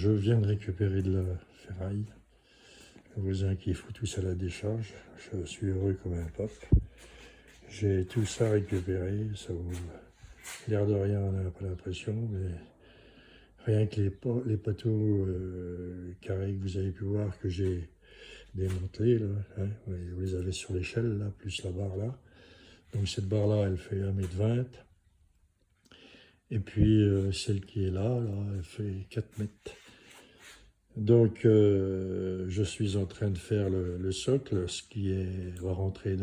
Je viens de récupérer de la ferraille. Le voisin qui fout tout ça à la décharge. Je suis heureux comme un pape. J'ai tout ça récupéré. Ça vaut l'air de rien, on n'a pas l'impression, mais rien que les poteaux carrés que vous avez pu voir que j'ai démontés, là, hein, vous les avez sur l'échelle, là, plus la barre là. Donc cette barre-là, elle fait 1,20 m. Et puis celle qui est là, elle fait 4 mètres. Donc je suis en train de faire le socle, ce qui va rentrer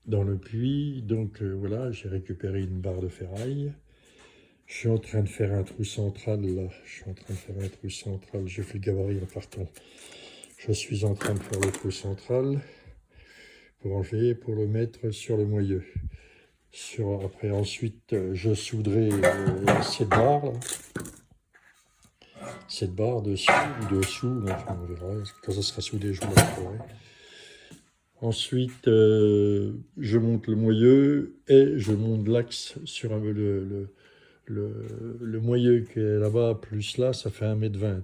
dans le puits. Donc voilà, j'ai récupéré une barre de ferraille. Je suis en train de faire un trou central là. J'ai fait le gabarit en carton. Je suis en train de faire le trou central pour enlever, pour le mettre sur le moyeu. Après, ensuite, je souderai cette barre là. Cette barre dessus ou dessous, enfin, on verra. Quand ça sera soudé, je vous la montrerai. Ensuite, je monte le moyeu et je monte l'axe sur le moyeu qui est là-bas, plus là, ça fait 1,20 m.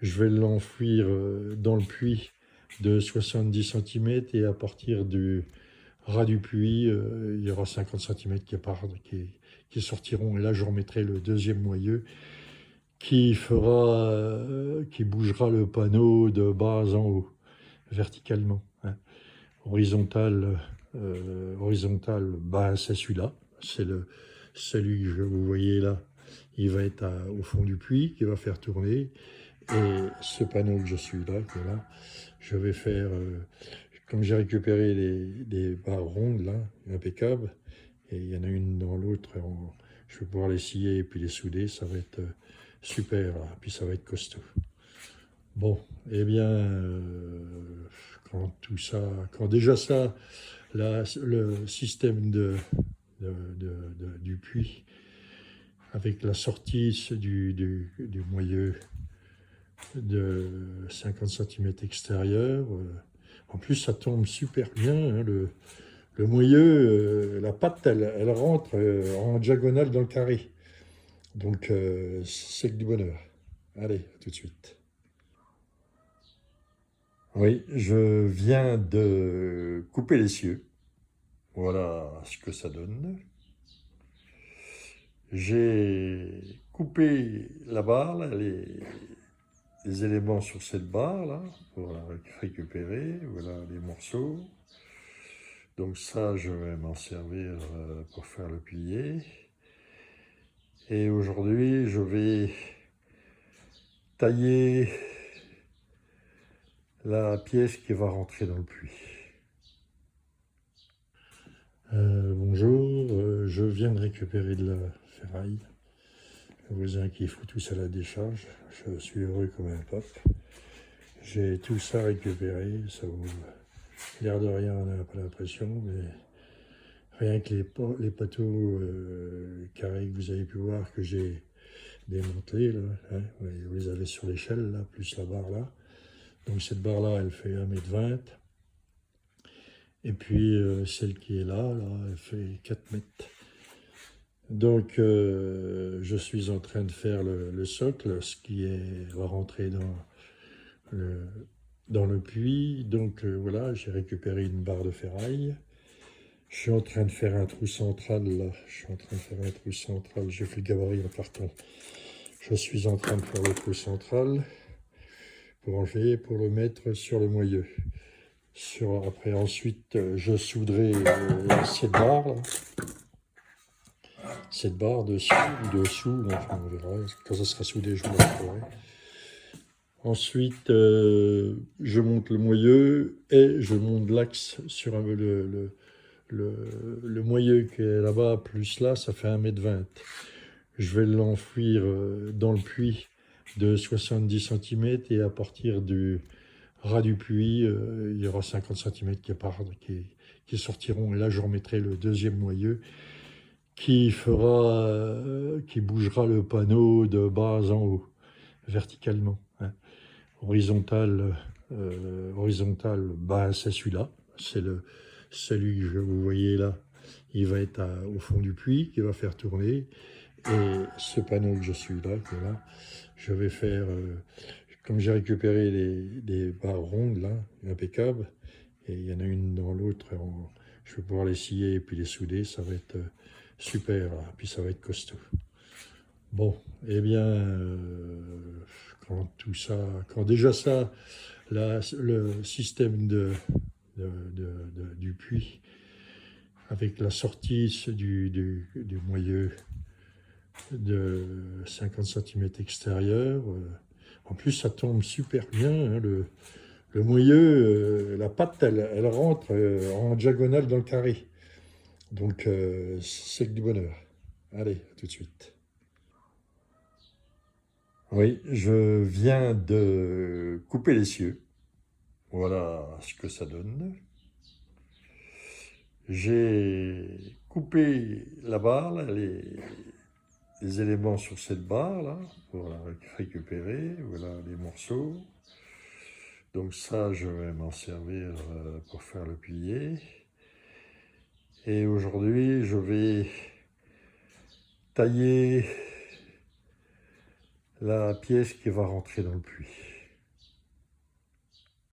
Je vais l'enfouir dans le puits de 70 cm et à partir du ras du puits, il y aura 50 cm qui sortiront. Et là, je remettrai le deuxième moyeu qui bougera le panneau de bas en haut, verticalement. Hein. Horizontal, c'est celui-là. C'est celui que vous voyez là. Il va être au fond du puits, qui va faire tourner. Et ce panneau que je suis là, qui est là, je vais faire, comme j'ai récupéré des barres rondes là, impeccables, et il y en a une dans l'autre, je vais pouvoir les scier et puis les souder, ça va être super, là. Puis ça va être costaud. Bon, eh bien, quand déjà ça, le système du puits, avec la sortie du moyeu de 50 cm extérieur, en plus ça tombe super bien, hein, le moyeu, la patte, elle rentre en diagonale dans le carré. Donc c'est que du bonheur. Allez, à tout de suite. Oui, je viens de couper les cieux. Voilà ce que ça donne. J'ai coupé la barre, là, les éléments sur cette barre là, pour la récupérer. Voilà les morceaux. Donc ça, je vais m'en servir pour faire le pilier. Et aujourd'hui, je vais tailler la pièce qui va rentrer dans le puits. Bonjour, je viens de récupérer de la ferraille. Le voisin qui fout tout ça à la décharge. Je suis heureux comme un pape. J'ai tout ça récupéré. Ça vaut l'air de rien, on n'a pas l'impression, mais rien que les poteaux carrés que vous avez pu voir que j'ai démontés, là, hein, vous les avez sur l'échelle, là, plus la barre là. Donc cette barre-là, elle fait 1,20 m. Et puis celle qui est là, elle fait 4 mètres. Donc je suis en train de faire le socle, ce qui va rentrer dans le puits. Donc voilà, j'ai récupéré une barre de ferraille. Je suis en train de faire un trou central là. J'ai fait le gabarit en carton. Je suis en train de faire le trou central pour enlever, pour le mettre sur le moyeu. Après, ensuite, je souderai cette barre là. Cette barre dessus ou dessous, enfin, on verra. Quand ça sera soudé, je vous la montrerai. Ensuite, je monte le moyeu et je monte l'axe sur le moyeu qui est là-bas, plus là, ça fait 1,20 m. Je vais l'enfouir dans le puits de 70 cm et à partir du ras du puits, il y aura 50 cm qui sortiront. Et là, je remettrai le deuxième moyeu qui bougera le panneau de bas en haut, verticalement. Hein. Horizontal, c'est celui-là. C'est celui que vous voyez là. Il va être au fond du puits, qui va faire tourner. Et ce panneau que je suis là, qui est là, je vais faire, comme j'ai récupéré les barres rondes là, impeccables, et il y en a une dans l'autre, je vais pouvoir les scier et puis les souder, ça va être super, là. Puis ça va être costaud. Bon, eh bien, quand tout ça, quand déjà ça, le système du puits, avec la sortie du moyeu de 50 cm extérieur, en plus ça tombe super bien, hein, le moyeu, la patte, elle rentre en diagonale dans le carré. Donc c'est que du bonheur. Allez, à tout de suite. Oui, je viens de couper les cieux. Voilà ce que ça donne. J'ai coupé la barre, là, les éléments sur cette barre là, pour la récupérer. Voilà les morceaux. Donc ça, je vais m'en servir pour faire le pilier. Et aujourd'hui, je vais tailler la pièce qui va rentrer dans le puits.